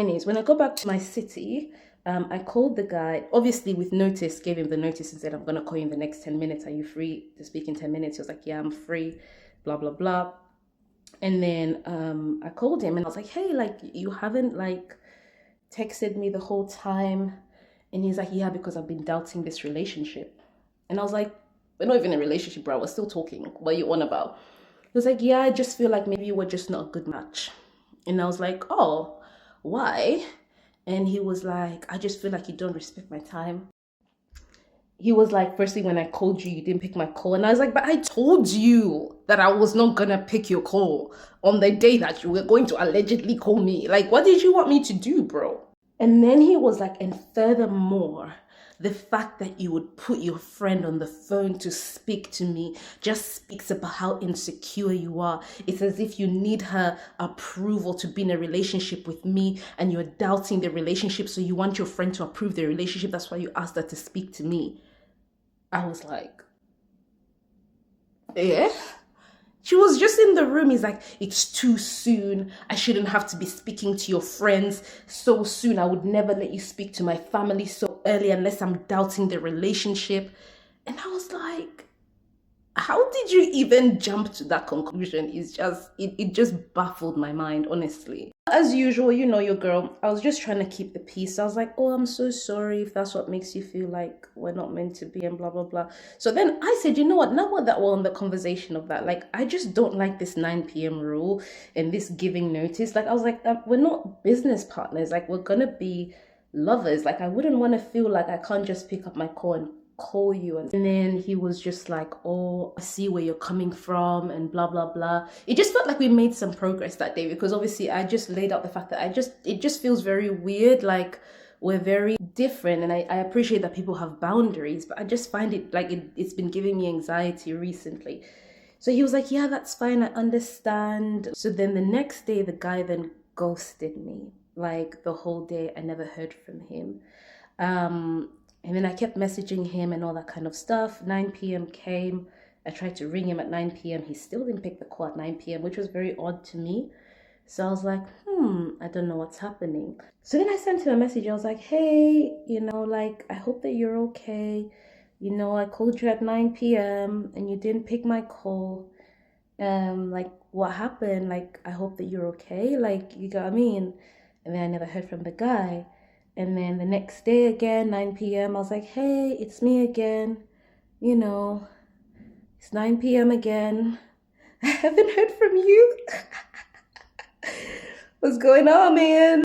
Anyways, when I got back to my city, I called the guy, obviously with notice, gave him the notice and said, I'm going to call you in the next 10 minutes. Are you free to speak in 10 minutes? He was like, yeah, I'm free, blah, blah, blah. And then I called him and I was like, hey, like, you haven't like texted me the whole time. And he's like, yeah, because I've been doubting this relationship. And I was like, we're not even in a relationship, bro. We're still talking. What are you on about? He was like, yeah, I just feel like maybe we're just not a good match. And I was like, oh, why? And he was like, I just feel like you don't respect my time. He was like, firstly, when I called you, you didn't pick my call. And I was like, but I told you that I was not gonna pick your call on the day that you were going to allegedly call me. Like, what did you want me to do, bro? And then he was like, and furthermore, the fact that you would put your friend on the phone to speak to me just speaks about how insecure you are. It's as if you need her approval to be in a relationship with me and you're doubting the relationship. So you want your friend to approve the relationship. That's why you asked her to speak to me. I was like, yeah. She was just in the room. He's like, it's too soon. I shouldn't have to be speaking to your friends so soon. I would never let you speak to my family so early unless I'm doubting the relationship. And I was like, how did you even jump to that conclusion? It just baffled my mind, honestly. As usual, you know your girl. I was just trying to keep the peace. I was like, oh, I'm so sorry if that's what makes you feel like we're not meant to be and blah blah blah. So then I said, you know what? Now what that we're on the conversation of that, like I just don't like this 9 p.m. rule and this giving notice. Like I was like, we're not business partners. Like we're gonna be lovers. Like I wouldn't want to feel like I can't just pick up my call and call you. And then he was just like, oh, I see where you're coming from and blah blah blah. It just felt like we made some progress that day because obviously I just laid out the fact that it just feels very weird, like we're very different. And I appreciate that people have boundaries, but I just find it like it's been giving me anxiety recently. So he was like, yeah, that's fine, I understand. So then the next day the guy then ghosted me, like the whole day. I never heard from him. um and then I kept messaging him and all that kind of stuff. 9 p.m. came. I tried to ring him at 9 p.m. He still didn't pick the call at 9 p.m., which was very odd to me. So I was like, I don't know what's happening. So then I sent him a message. I was like, hey, like, I hope that you're okay. I called you at 9 p.m. and you didn't pick my call. Like, what happened? Like, I hope that you're okay. Like, you got what I mean? And then I never heard from the guy. And then the next day again, 9 p.m., I was like, hey, it's me again. You know, it's 9 p.m. again. I haven't heard from you. What's going on, man?